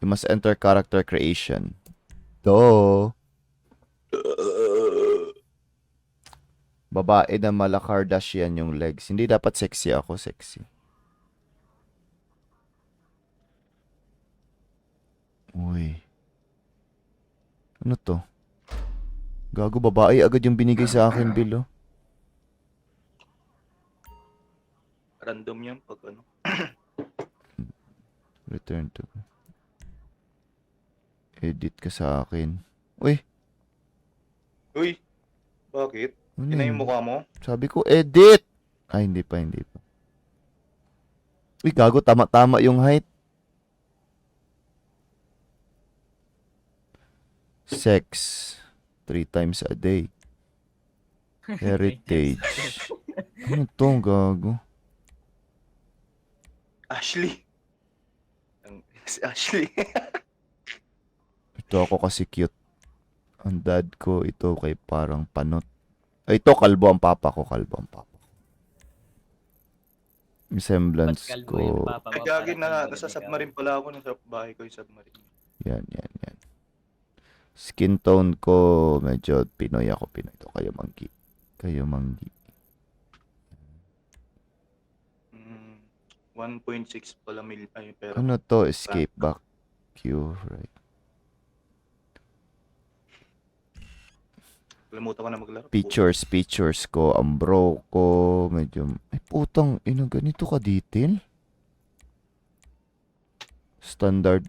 You must enter character creation. Do. Babae na mala Kardashian yung legs. Hindi dapat sexy ako, sexy. Uy. Ano to? Gago, babae agad yung binigay sa akin, Bill, oh. Random yan pag ano. Return to. Edit ka sa akin. Uy, Uy, bakit? ano Yun na yun? yung mukha mo? Sabi ko, edit! Ay, hindi pa, hindi pa. Uy, gago, tama-tama yung height. Sex. 3 times a day. Heritage. Ano to, gago? Ashley. Si Ashley. Ito ako kasi cute. Ang dad ko, ito kay parang panot. Ay, ito, kalbo ang papa ko. Kalbo ang papa ko. Yung semblance Ba't kalbo yung ko. papa mo? Ay, gagi na. Parang Nasa ikaw. submarine pala ako. Nasa bahay ko yung submarine. Yan, yan, yan. Skin tone ko, medyo Pinoy ako. Pinoy to. Kayo manggi. Kayo manggi. 1.6 pala mil. Ay, pero. Ano to? Escape back. Q, right. Kalimutan ko na maglaro. Pictures ko. Ang bro ko, medyo... Ay, putang, ino, ganito ka detail? Standard.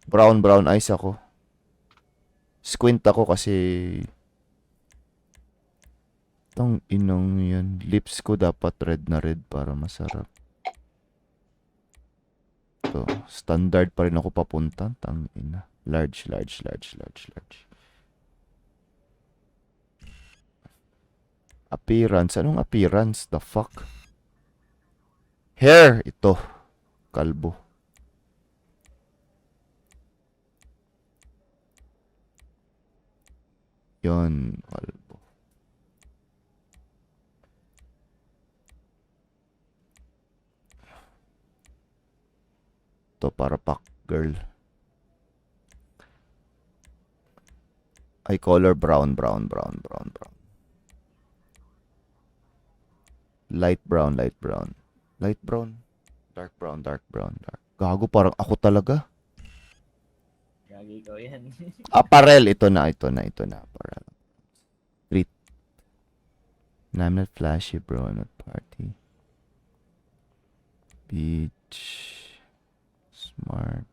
Brown eyes ako. Squint ako kasi... Tang inong yan. Lips ko dapat red na red para masarap. Ito. Standard pa rin ako papunta. Tang ina. Large. Appearance. Anong appearance? The fuck? Hair. Ito. Kalbo. Yon. Kalbo. To para pack girl. Eye color brown. Light brown. Dark brown. Gago, parang ako talaga. Gagi ko yan. Apparel, ito na. Apparel. Street. No, I'm not flashy, bro. I'm not party. Beach. Smart.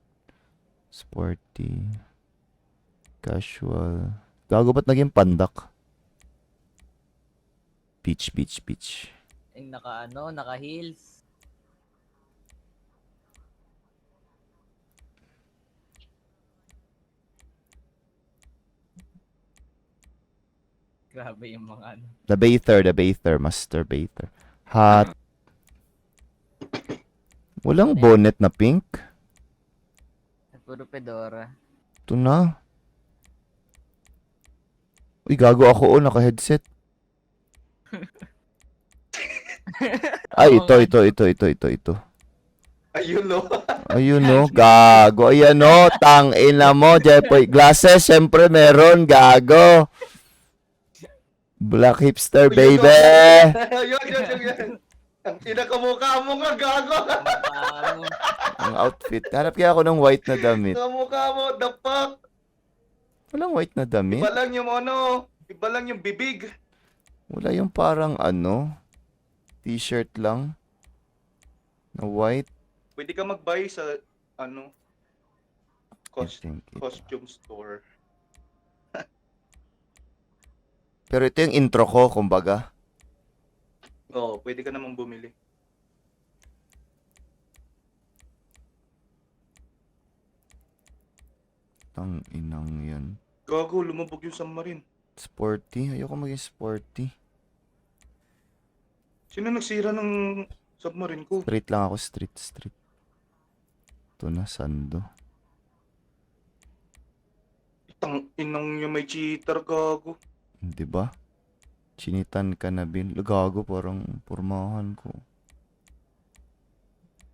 Sporty. Casual. Gago, ba't naging pandak? Beach. Yung naka heels. Grabe yung mga ano. The bather. Master bather. Hat. Walang bonnet na pink. Puro Fedora. Ito na. Uy, gago ako, naka-headset. Ay, ito. Ayun, no? Ayun, no. Gago. Ayan, no. Tangina mo, Jepoy. Glasses, syempre meron. Gago. Black hipster, baby. Yun. Ang pinakamukha mo nga, gago. Mukha mo. Ang outfit. Hanap kaya ako ng white na damit. Kamukha mo, the fuck. Walang white na damit. Iba lang yung ano, iba lang yung bibig. Wala yung parang t-shirt lang. Na white. Pwede ka mag-buy sa, ano, I think ito. costume store. Pero ito yung intro ko, kumbaga. Oo, pwede ka namang bumili. Tang inang yan. Gago, lumabog yung submarine. Sporty. Ayoko maging sporty. Sino nagsira ng submarine ko? Street lang ako. Street. Ito na, sando. Itang inang yung may cheater, gago. Di ba? Chinitan ka na, Bin. Gago, parang pormahan ko.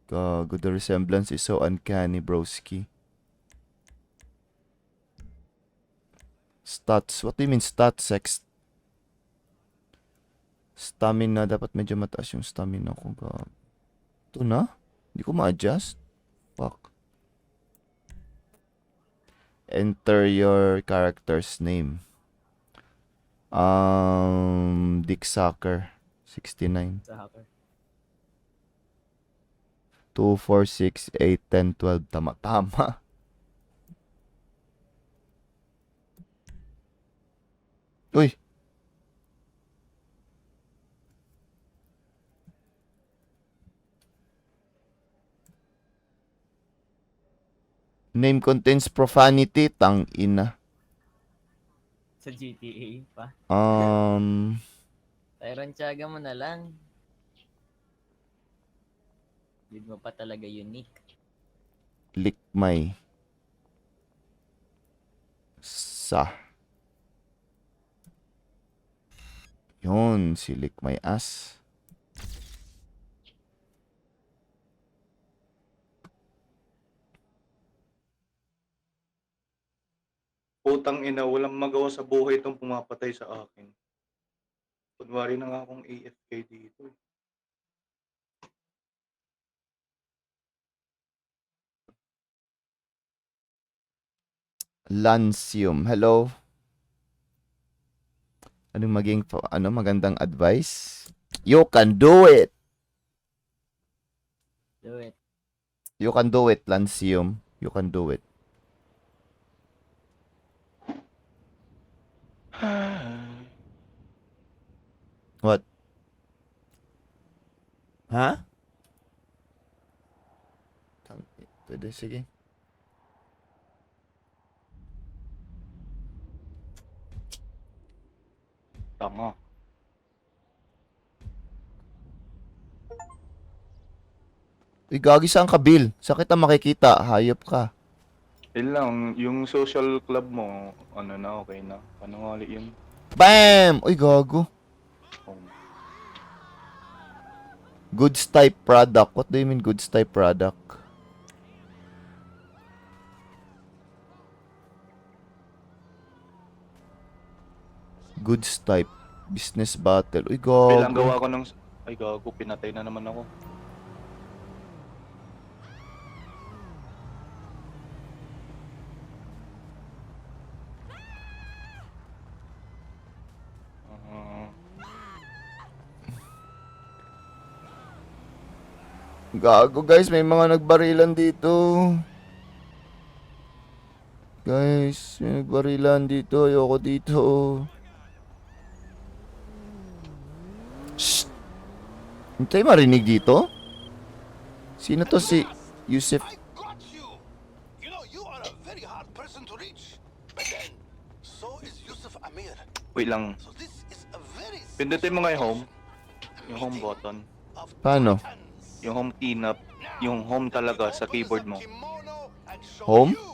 Gago, the resemblance is so uncanny, broski. Stats. What do you mean stats? Stamina. Dapat medyo mataas yung stamina ko. Gago. Ito na? Hindi ko ma-adjust. Fuck. Enter your character's name. Dick Sucker. 69. Sa hacker. 2, 4, 6, 8, 10, 12. Tama. Uy! Name contains profanity. Tang ina. Sa GTA pa. Tyron Tiaga mo na lang. Hindi mo pa talaga unique. Likmay. Sa. Yun, si Likmay As. Putang ina, walang magawa sa buhay itong pumapatay sa akin. Kunwari na nga akong AFK dito. Lancium. Hello. Anong magandang advice? You can do it. Do it. You can do it, Lancium. You can do it. What? Ha? Pwede, sige. Tanga. Uy, gagi saan ka, Bill? Saan kita makikita? Hayop ka. Yun lang, yung social club mo, ano na, okay na. Ano nga ulit yun? Bam! Uy, gago. Oh. Goods type product. What do you mean goods type product? Goods type. Business battle. Uy, Bilang gago. gawa ko ng... Ay gago, pinatay na naman ako. Gago, guys. May mga nagbarilan dito. Guys, may nagbarilan dito. Ayoko dito. Shh! Hintay marinig dito? Sino to si Yusuf? I got you. You know, you are a very hard person to reach. But then, so is Yusuf Amir. Wait lang. So this is a very Pindutin mo nga yung home. special Yung home meeting button. of Paano? titans. Yung home cleanup. Yung home talaga sa keyboard mo. Kimono and show Home? you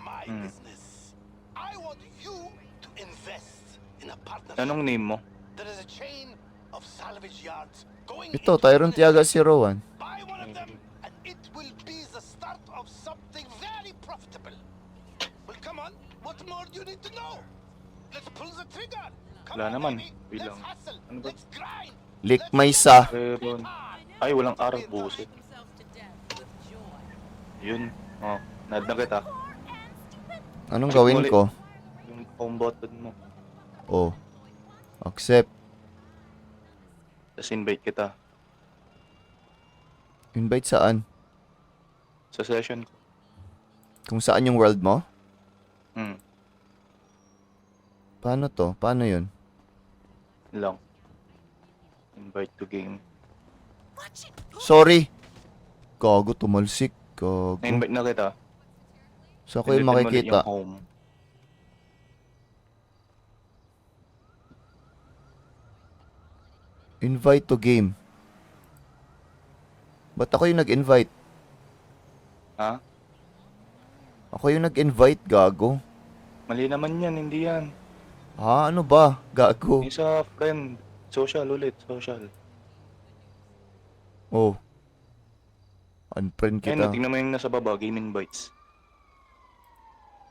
my business. I want you to invest in a partnership. Anong name mo? There is a chain of salvage yards going Ito, into Tyron the Tiaga si Rowan. Buy one of them, and it will be the start of something very profitable. Well, come on. What more do you need to know? Let's pull the trigger. Come Wala on, naman. baby. Wait Let's lang. hustle. Ano ba? Let's grind. Likmay sa. Meron. Ay, walang araw, buset. Yun. Oh, nad na kita. Anong gawin Muli. ko? Yung home button mo. Oh. Accept. Tapos invite kita. Invite saan? Sa session ko. Kung saan yung world mo? Hmm. Paano to? Paano yun? Lang. Invite to game. Sorry. Gago, tumalsik. Gago. Na-invite na kita. Saan ko yung Pindutin mo ulit makikita? yung home. Invite to game. Ba't ako yung nag-invite? Ha? Ako yung nag-invite, gago. Mali naman yan, hindi yan. Ha? Ano ba? Gago. Yung sa friend. Social ulit, social. Oh. Unfriend Ayun, kita. tingnan mo yung nasa baba, gaming bites.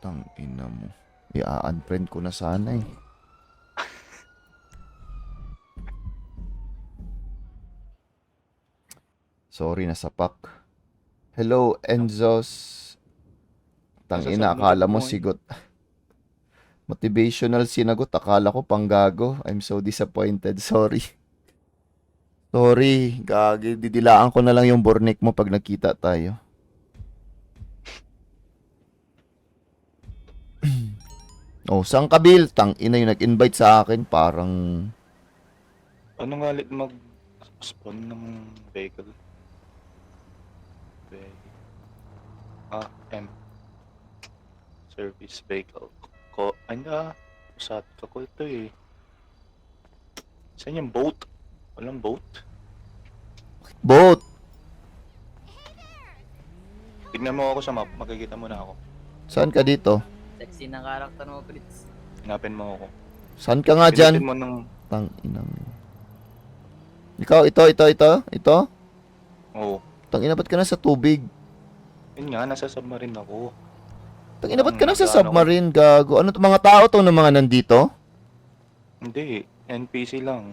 Tang ina mo. I-unfriend ko na sana eh. Sorry, nasapak. Hello, Enzos. Tang Nasa ina, submarine akala mo mo eh. sigot. Motivational sinagot, akala ko panggago. I'm so disappointed. Sorry. Sorry, gagi. Didilaan ko na lang yung burnik mo pag nakita tayo. Oh, saan ka, Bill? Tang ina yung nag-invite sa akin. Parang... Ano nga ulit mag-spawn ng vehicle? M. Service vehicle. Sa ko ito eh. Saan yung boat? Walang boat. Boat! Tignan mo ako sa map, makikita mo na ako. Saan ka dito? Sexy ng karakter mo, Fritz. Hanapin mo ako. Saan ka nga dyan? Pinutin mo ng... Tang ina mo. Ikaw, ito? Oo. Tang ina, ba't ka na sa tubig? Yun nga, nasa submarine ako. Tang ina, ba't ka na sa Ano ko? submarine, gago? Ano to, mga tao to na mga nandito? Hindi, NPC lang.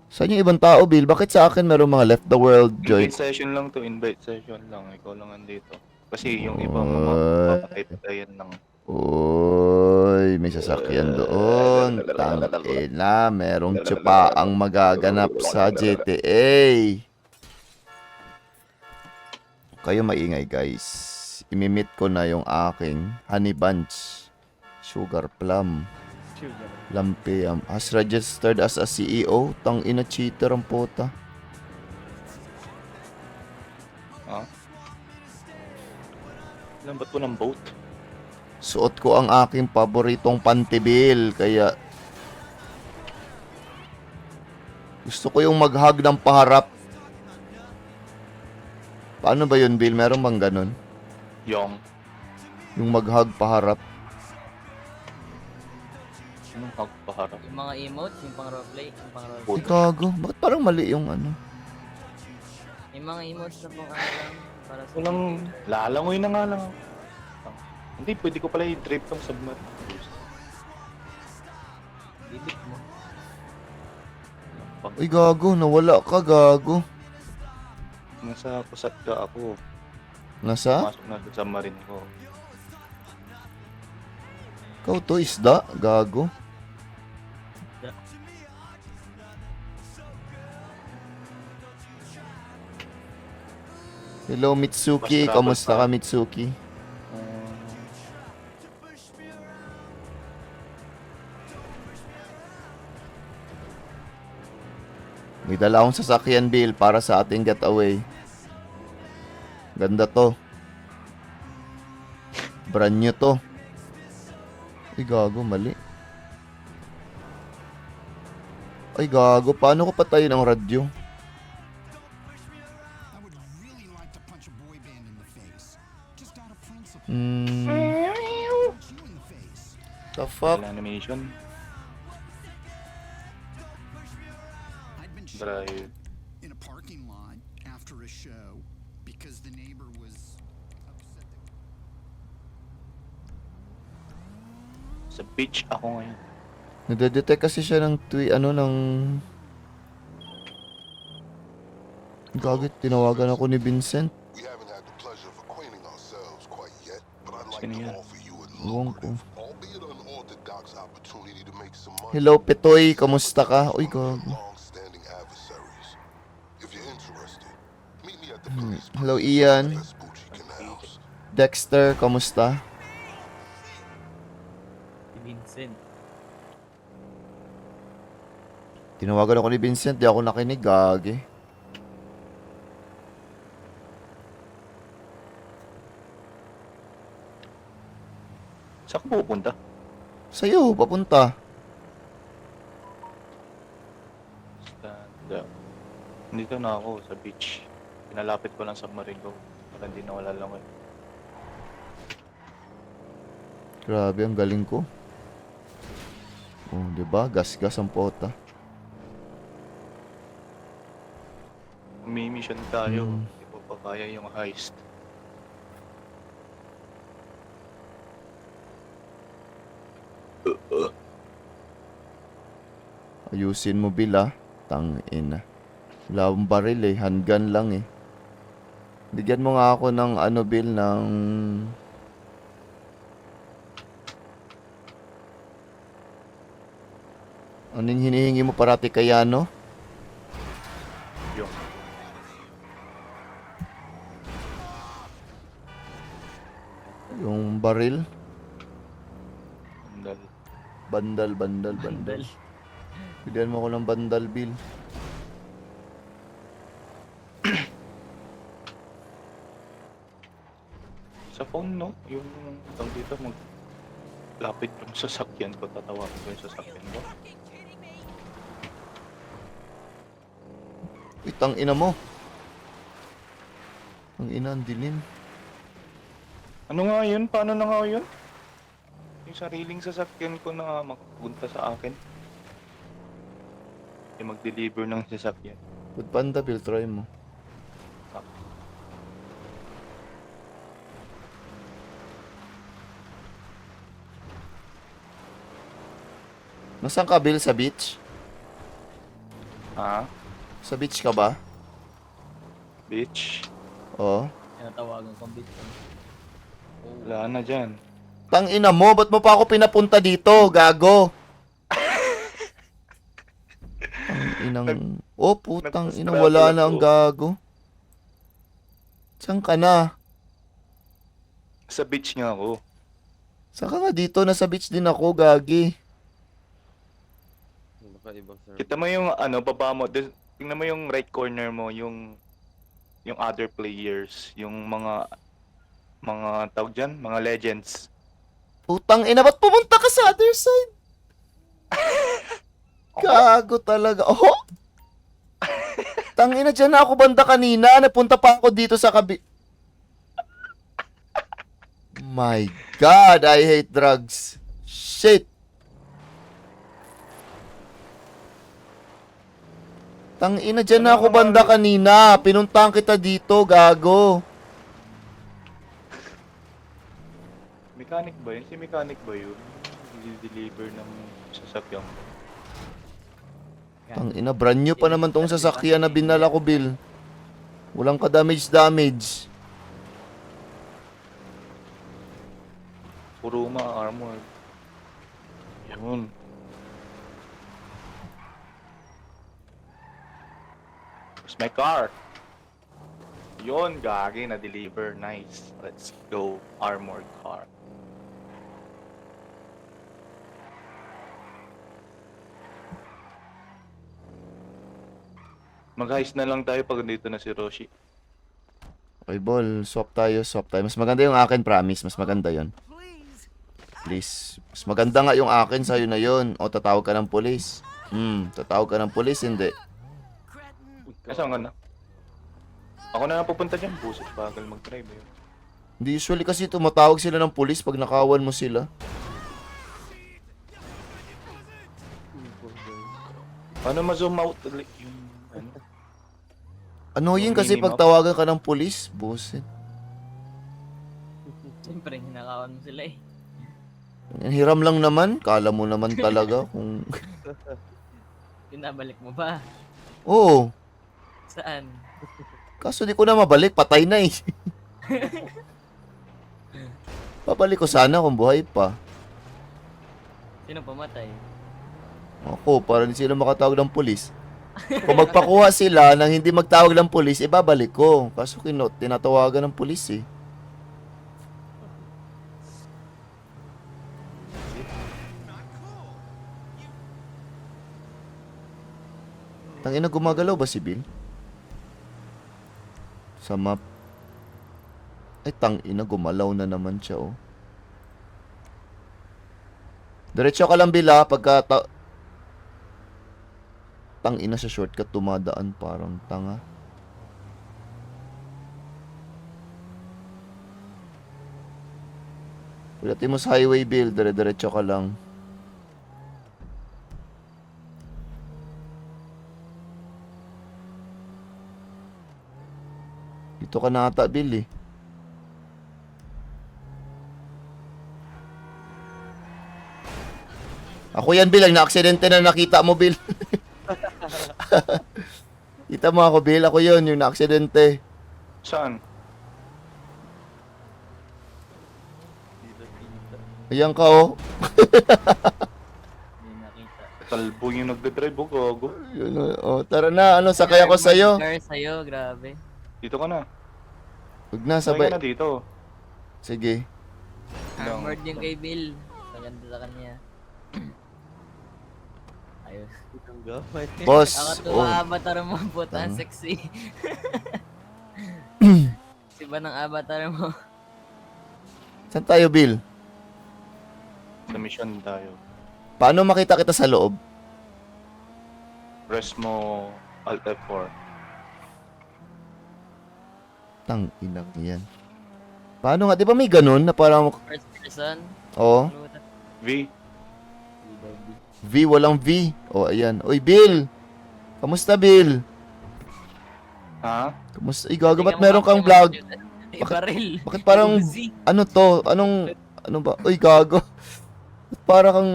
Saan yung ibang tao, Bill? Bakit sa akin meron mga left the world joy? Invite session lang to, invite session lang. Ikaw lang andito. Kasi yung ibang Oy. mga papatay-patayan lang. Uy, may sasakyan doon. Tang ina, merong tsupa ang magaganap sa GTA. Kayo maingay, guys. Imimit ko na yung aking honey bunch. Sugar plum. Lampi has registered as a CEO. Tang ina, cheater ang puta. Ha? Alam ba't walang boat? Suot ko ang aking paboritong pantibil, kaya gusto ko yung mag-hug ng paharap. Paano ba yun, Bill? Meron bang ganun? Yung Yung mag-hug paharap. anong pagpaharap? Yung mga emotes, yung pang roleplay, yung pang Ay, roleplay. gago. Bakit parang mali yung ano? Yung mga emotes na pang ano lang, para sa... Walang lalangoy na nga lang ako. Hindi, pwede ko pala i-trip tong submarine. Bibig mo. Pag Ay, gago. Nawala ka, gago. nasa pusat ka ako, Nasa? masok na sa submarine ko. Ikaw to, isda? Gago. Hello, Mitsuki. Basta Kamusta basta. ka, Mitsuki? May dala akong sasakyan, Bill, para sa ating getaway. Ganda to. Brand new to. Ay, gago, mali. Ay, gago, paano ko patayin ang radyo? I would really like to punch a boy band in the face. Just out of principle. Hmm, Punch you in the face. the fuck? Wala animation. I'd been shot Drive. in a parking lot after a show because the neighbor was upset. Sa beach ako ngayon. Nadedetect kasi siya ng ng... Gagit, tinawagan ako ni Vincent. We haven't had the pleasure of acquainting ourselves quite yet, but I'd like Sino to yan? offer you a Ewan ko. lucrative, albeit unorthodox opportunity to make some money. Hello, Petoy, kamusta ka? Uy, gago. Long-standing adversaries. If you're interested, meet me at the police Hello, post Ian. at Vespucci Canals. Dexter, kamusta? Si Vincent. Tinawagan ako ni Vincent, di ako nakinig, gagi. Saan ka pupunta? Sa'yo, papunta. Stand up. Nandito na ako sa beach. Pinalapit ko lang submarine ko. Para hindi na wala lang. Grabe, ang galing ko. Oh, di ba? Gas-gas ang pota. May mission tayo. Hmm. Hindi ko pa kaya yung heist. Ayusin mo, Bill, ah. Tangina. Wala akong baril eh. Handgun lang eh. Bigyan mo nga ako ng ano, Bill, ng... Anong hinihingi mo parati kay ano? Yung Yung baril? sandal. Bandal. Bandal. Bigyan mo ako ng bandal, Bill. Sa phone, no? Yung tawag dito, lapit yung sasakyan ko, tatawagin ko yung sasakyan ko. Itang ina mo. Ang ina, ang dilim. Ano nga yun? Paano na nga yun? Yung sariling sasakyan ko na makapunta sa akin. Yung mag-deliver ng sasakyan. Good panda, Bill. Try mo. Nasaan ka, Bill? Sa beach? Ha? Sa beach ka ba? Bitch? Oo. Tinatawagan kong Bitcoin. Wala na dyan. Tang ina mo, ba't mo pa ako pinapunta dito, gago? Tang inang... Oh, putang ina, nag-scrabble wala na ang ako. gago. Saan ka na? Sa beach nga ako. Saan ka nga dito? Nasa beach din ako, gagi. Kita mo yung ano, baba mo. Tingnan mo yung right corner mo, yung other players, yung mga tawag dyan, mga legends. Putang ina, ba't pumunta ka sa other side? Gago talaga. Oh! Tang ina, dyan na ako banda kanina. Napunta pa ako dito sa My God, I hate drugs. Shit. Tang ina, dyan na ako banda kanina. Pinuntahan kita dito, gago. Mechanic ba yun? Si mechanic ba yun? Deliver ng sasakyan ko. Tang ina, brand new pa naman tong sasakyan na binala ko, Bill. Walang ka-damage. Kuruma armor. Yun. Where's my car? Yun, gagi, na-deliver. Nice. Let's go. Armored car. Mag-heist na lang tayo pag nandito na si Roshi. Okay, ball. Swap tayo. Mas maganda yung akin, promise. Mas maganda yon. Please. Mas maganda nga yung akin sa'yo na yon. O tatawag ka ng polis. Tatawag ka ng polis, hindi. Saan ka na? Ako na lang pupunta dyan. Busit, bagal mag-drive yun. Hindi usually kasi tumatawag sila ng polis pag nakawan mo sila. Paano ma-zoom out ulit yung ano? Annoying kasi Minimap. pag tawagan ka ng polis. Buset. Siyempre, hinakawan mo sila eh. Ang hiram lang naman. Kala mo naman talaga kung... Pinabalik mo ba? Oo. Saan? Kaso di ko na mabalik. Patay na eh. Babalik ko sana kung buhay pa. Sino pumatay? Ako, para hindi sila makatawag ng pulis. Kung magpakuha sila nang hindi magtawag ng pulis, ibabalik ko. Kaso tinatawagan ng pulis eh. Tangina, gumagalaw ba si Bill? Sa map. Ay, tangina, gumalaw na naman siya, oh. Diretso ka lang, Bill, ha? Tangina sa shortcut, tumadaan parang tanga. Pagdating mo sa highway, Bill, dire-diretso ka lang. Dito ka na ata, Bill, eh. Ako yan, Bill. Ang na-aksidente na nakita mo, Bill. Kita mo ako, Bill. Ako yun, yung na-aksidente. Saan? Ayan ka, oh. Hindi nakita. Talbo yung nagdadrive, oh, gago. Yun, oh. Tara na, ano, sakay ako sa'yo. Car sa'yo, grabe. Dito ka na. Huwag na, Sabay sabay. ka na dito. Sige. Armored yung kay Bill. Maganda sa kanya. Ayos. Boss. Ako Oh. avatar mo, puta, Tama. sexy. Si ba ng avatar mo? Saan tayo, Bill? Sa mission tayo. Paano makita kita sa loob? Press mo Alt F4. Tang inang yan. Paano nga? Di ba may ganun na parang... First person? Oh, Luta. V. V, walang V. Oh, ayan. Oy, Bill! Kamusta, Bill? Ha? Kamusta? Ay, gago, ba't meron kang vlog? Ay, baril. Bakit parang... Uzi. Ano to? Ano ba? Uy, gago. Ba't parang kang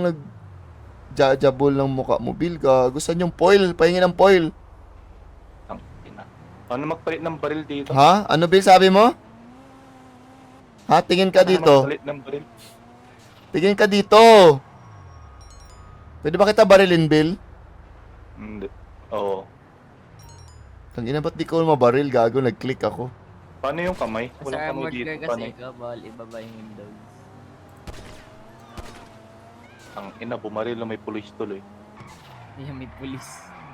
jabol ng mukha mo, Bill? Gago. Saan yung foil? Pahingin ng foil. Ang ina. Paano magpalit ng baril dito? Ha? Ano, Bill, sabi mo? Ha? Tingin ka Paano dito. magpalit ng baril? Tingin ka dito. Pwede ba kita barilin, Bill? Hindi. Oo. Tangina, ba't di ko mabaril? Gago, nag-click ako. Paano yung kamay? Sa Walang kamay armored dito. car Paano kasi yung... ikaw, bawal ibaba yung windows. Ang ina, bumaril na may pulis tuloy. Hindi may pulis.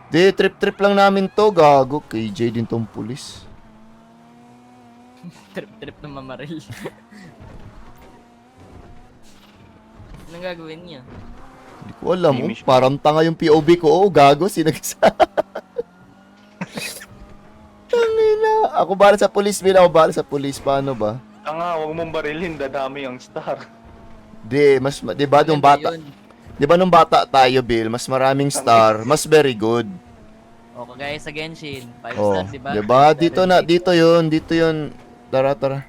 Di, trip-trip lang namin to. Gago, KJ din tong pulis. Trip-trip na mamaril. Anong gagawin niya? Hindi ko alam. Oh, Image. parang tanga yung POV ko. Oo, gago, sinagsa. Tangina. Ako bala sa pulis, Bill. Ako bala sa pulis. Paano ba? Tanga, huwag mong barilin, dadami ang star. Di, di ba nung Maganda bata, yun. di ba nung bata tayo, Bill, mas maraming star, mas very good. O, kagaya sa Genshin. 5 Oh, stars, diba? di ba? Dito yun. Tara.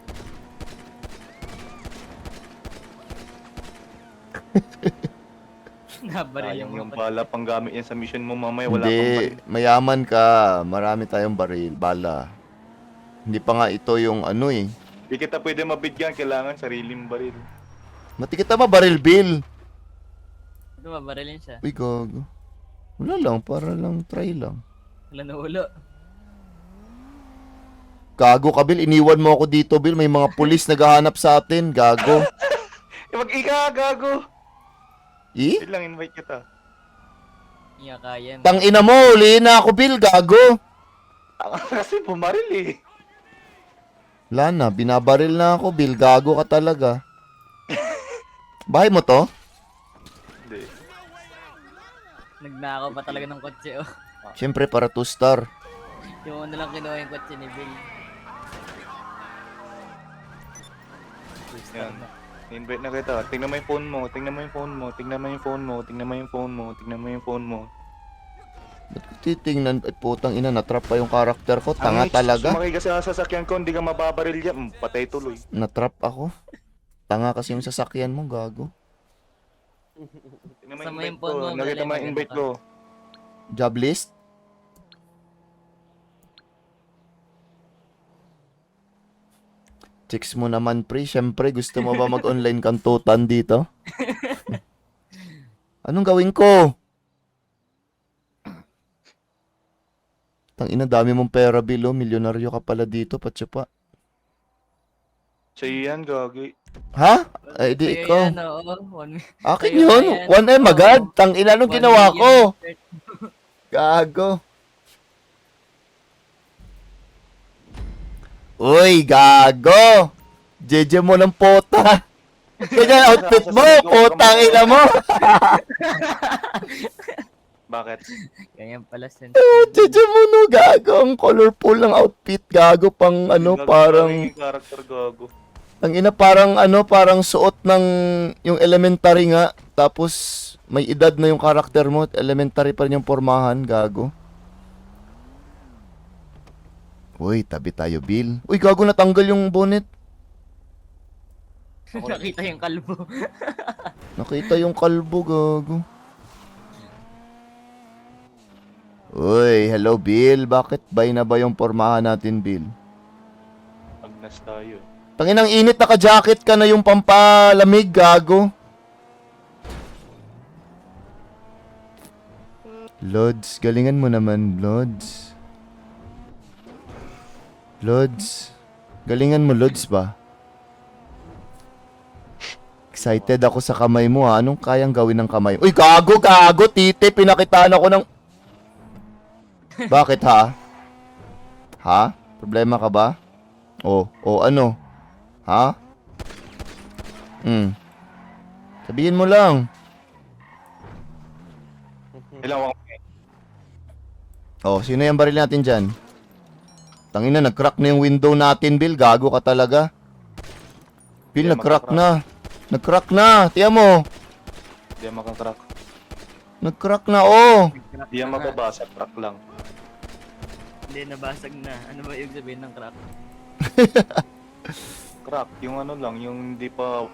Nabaril Sayang yung yung bala pang gamit yan sa mission mo mamaya, wala kang Hindi, baril. mayaman ka. Marami tayong baril, bala. Hindi pa nga ito yung ano eh. Di kita pwede mabigyan, kailangan sariling baril. Mati kita mabaril, Bill. Ito, mabarilin siya. Uy, gago. Wala lang, para lang, try lang. Wala na ulo. Gago ka, Bill. Iniwan mo ako dito, Bill. May mga pulis naghahanap sa atin. Gago. Mag-ika, gago! Eh? Wait lang, invite kita. Iya, kaya. Tang ina mo, ulihin na ako, Bill. Gago. Kasi bumaril eh. Wala na, binabaril na ako, Bill. Gago ka talaga. Bahay mo to? Hindi. Nagnakaw pa talaga ng kotse, oh. Siyempre, para 2 star. Yung ano lang kinuha yung kotse ni Bill. Yan. Invite na kita. Tingnan mo yung phone mo. Tingnan mo yung phone mo. Tingnan mo yung phone mo. Tingnan mo yung phone mo. Tingnan mo yung phone mo. Ba't ko titingnan? Ay, putang ina, natrap pa yung karakter ko. Tanga Ang talaga. Sumakay ka sa sasakyan ko, hindi ka mababaril yan. Patay tuloy. Natrap ako. Tanga kasi yung sasakyan mo, gago. Tingnan mo Sama yung yung invite phone ko. mo, Nakita mo yung maganda invite ka. ko. Job list? Chicks mo naman, pre. Siyempre, gusto mo ba mag-online kantutan dito? Anong gawin ko? Tangina, dami mong pera, Bill. Oh. Milyonaryo ka pala dito, patsyapa. Sa'yo yan, gagi. Ha? Ay, di Sa'yo ikaw. yan, oo. Akin sa'yo yun. yan. 1M agad. Tangina, anong 1 ginawa ko? million. Gago. Uy, gago. Jeje mo ng pota. Kaya outfit mo, putang ina mo. Bakit? Ganyan pala sen. Jeje mo no, gago. Ang colorful ng outfit, gago. Pang ano, Gago, parang... yung character, gago. Ang ina, parang ano, parang suot ng yung elementary nga. Tapos may edad na yung karakter mo. Elementary pa rin yung pormahan, gago. Uy, tabi tayo, Bill. Uy, gago, natanggal yung bonnet. Nakita yung kalbo. Nakita yung kalbo, gago. Uy, hello, Bill. Bakit bay na ba yung pormahan natin, Bill? Agnas tayo. Tanginang init, naka-jacket ka na yung pampalamig, gago. Lods, galingan mo naman, Lods. Lods. Galingan mo, Lods ba? Excited ako sa kamay mo, ha? Anong kayang gawin ng kamay? Uy, gago, gago, tite. Pinakitaan ako ng... Bakit, ha? Ha? Problema ka ba? Ano? Ha? Sabihin mo lang. Ilang ako. Sino yung baril natin dyan? Tangina, nag-crack na yung window natin, Bill. Gago ka talaga. Bill, Hindi nag-crack makakrack. na. Nag-crack na. Tiyan mo. Hindi yan makakrack. Nag-crack na, oh. Hindi yan mababasa, crack lang. Hindi, nabasag na. Ano ba yung sabihin ng crack? Crack, yung ano lang, yung hindi pa...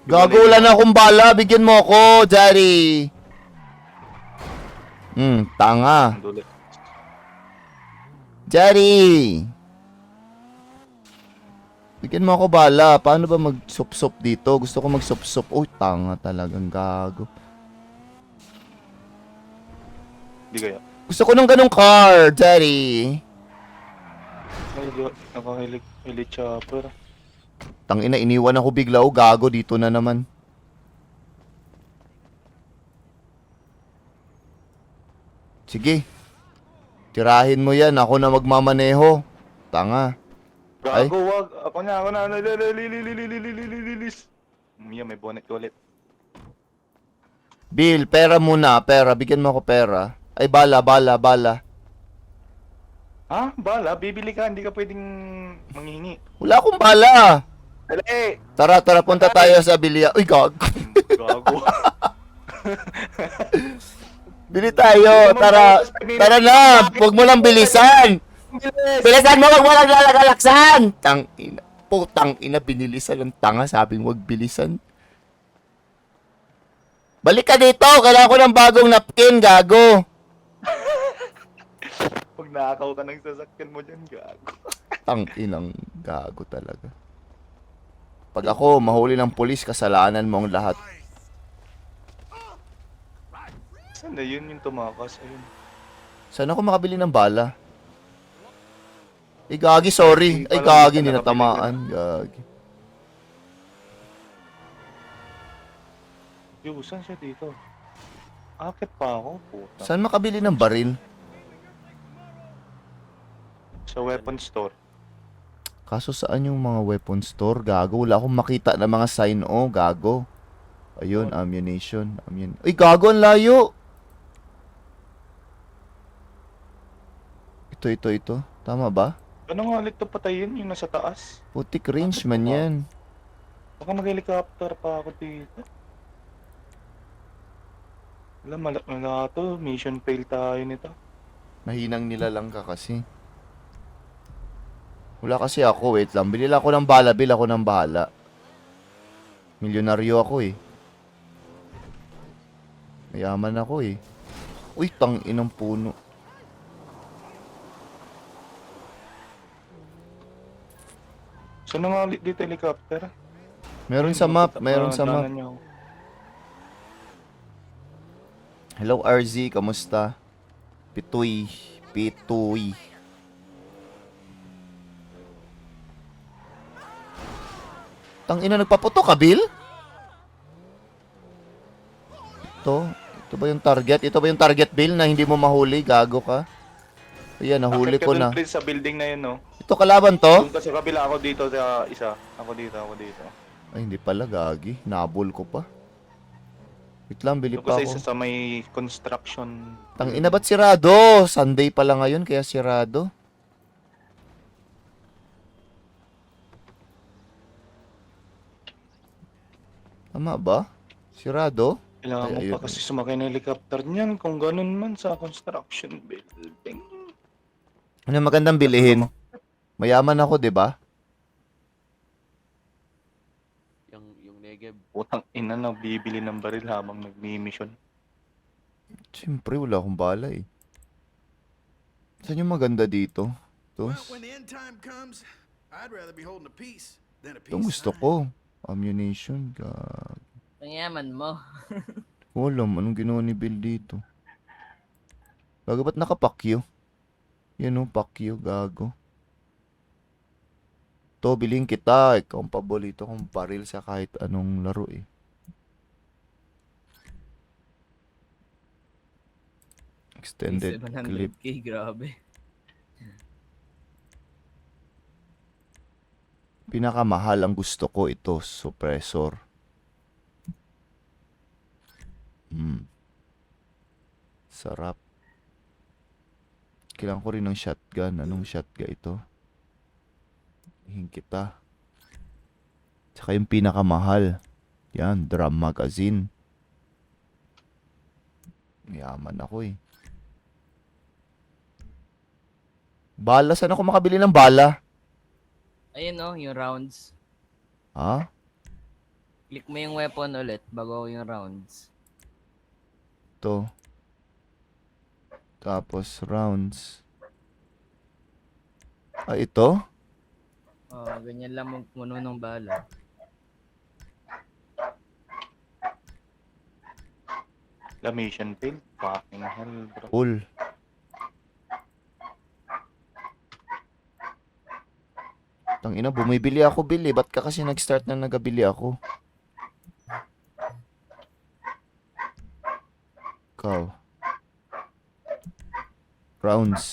Gago, wala na akong bala. Bigyan mo ako, Daddy. Tanga. Dulit. Daddy! Bigyan mo ako bala. Paano ba mag-sup-sup dito? Gusto ko mag-sup-sup. Uy, tanga talagang gago. Hindi kaya. Gusto ko ng ganong car, Daddy. Medyo nakahilig chopper. Tangina, iniwan ako bigla. Oh, gago, dito na naman. Sige. Tirahin mo yan. Ako na magmamaneho. Tanga. Ay. Gago, wag. Ako na. Lilis. Yan, may bonnet ko ulit. Bill, pera muna. Pera. Bigyan mo ako pera. Ay, bala. Ha? Bala? Bibili ka, hindi ka pwedeng manghingi. Wala akong bala. Dali! Tara, punta tayo sa bilya. Uy, gago. Gago. Bili tayo. Tara na. Huwag mo lang bilisan. Bilisan mo, huwag mo lang lalaksan. Putang ina, binilisan ng tanga. Sabing huwag bilisan. Balik ka dito. Kailangan ko ng bagong napkin, gago. Pag nakakaw ka ng sasakyan mo dyan, gago. Inang gago talaga. Pag ako mahuli ng pulis, kasalanan mo ang lahat. Saan na yun yung tumakas? Ayun. Saan ako makabili ng bala? Ay, gagi, sorry. Ay, gagi, hindi natamaan. Gagi. Yo, saan siya dito? Akit pa ako, puta. Saan makabili ng baril? Sa weapon store. Kaso saan yung mga weapon store? Gago. Wala akong makita na mga sign. Gago. Ayun, ammunition. Uy, gago, ang layo. Ito. Tama ba? Ano nga ulit to patayin yung nasa taas? Putik range man yan. Baka mag-helicopter pa ako dito. Wala to. Mission fail tayo nito. Mahinang nila lang ka kasi. Wala kasi ako. Wait lang. Bilila ako ng bala. Bil ako ng bahala. Milyonaryo ako eh. Mayaman ako eh. Uy, inang puno. Saan na nga ulit dito helicopter? Meron sa map. Daanan niyo ako. Hello RZ, kamusta? Pitoy. Tangina, nagpaputo ka, Bill? Ito ba yung target? Ito ba yung target, Bill, na hindi mo mahuli? Gago ka. Ayan, nahuli Akit ka ko dun, na. Prince, sa building na yun, no? Ito kalaban to? Doon ka sa kabila, ako dito sa isa. Ako dito. Ay, hindi pala, gagi. Nabol ko pa. Wait lang, bili Doon pa ka sa isa ako. sa may construction. Tangina, ba't sirado? Sunday pala ngayon, kaya sirado. Tama ba? Sirado? Kailangan Ay, mo ayun. pa kasi sumakay ng helicopter niyan kung ganun man sa construction building. Ano magandang bilihin? Mayaman ako, di ba? Yung Negev. Putang ina na, bibili ng baril habang nagmi-mission. Siyempre, wala akong bala eh. Saan yung maganda dito? Ito, Well, when the end time comes, I'd rather be holding a piece than a ito piece gusto sign. ko. Ammunition. Ang yaman mo. Alam, anong ginawa ni Bill dito? Gago, ba't nakapakyo? Yan o, pakyo, gago. To, bilhin kita. Ikaw ang paborito kong baril sa kahit anong laro eh. Extended clip. 700k, grabe. Pinakamahal ang gusto ko ito, suppressor. Sarap. Kailangan ko rin ng shotgun. Anong shotgun ito? Hihin kita. Tsaka yung pinakamahal. Yan, drum magazine. Yaman ako eh. Bala, saan ako makabili ng bala? Ayun oh, yung rounds. Ha? Click mo yung weapon ulit bago yung rounds. Ito. Tapos rounds. Ah, ito? Oh, ganyan lang magpuno ng bala. La mission failed. Fucking hell, bro. Cool. Tangina, bumibili ako, Bill eh. Ba't ka kasi nag-start na nagabili ako? Ikaw. Rounds.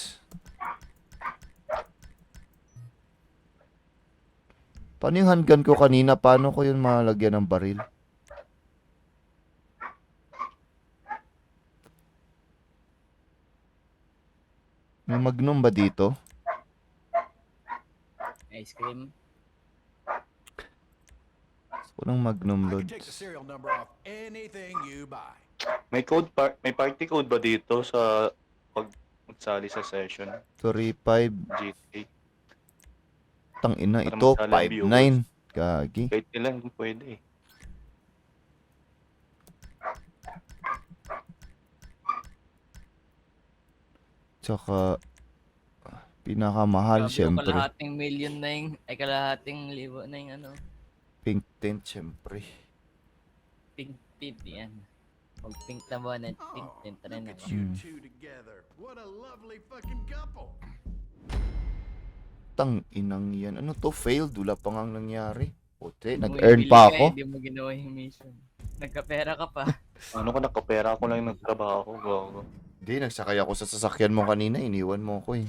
Paano yung handgun ko kanina? Paano ko yun malagyan ng baril? May magnum ba dito? Ice cream. Gusto ko ng magnum I can take the loads. serial number off anything you buy. May may party code ba dito sa pag magsali sa session? 35. GTA. Tangina, Para ito masali 5.9. ang Gagi. Kahit ilan pwede eh. Tsaka pinakamahal Grabe, syempre. kalahating million na yung, ay kalahating libo na yung ano, Pink tint syempre. pink tint yan. Pag pink na ba na pink Oh, tint look rin at ako. you two together. What a lovely fucking couple. Tang inang yan. Ano to? Failed. Wala pa nga nangyari. Puti, nag-earn pa ako. Hindi mo ginawa yung mission. Nagkapera ka pa. Ano ka nakapera ako lang yung nagtrabaho. Gago. Hindi, nagsakay ako sa sasakyan mo kanina. Iniwan mo ako eh.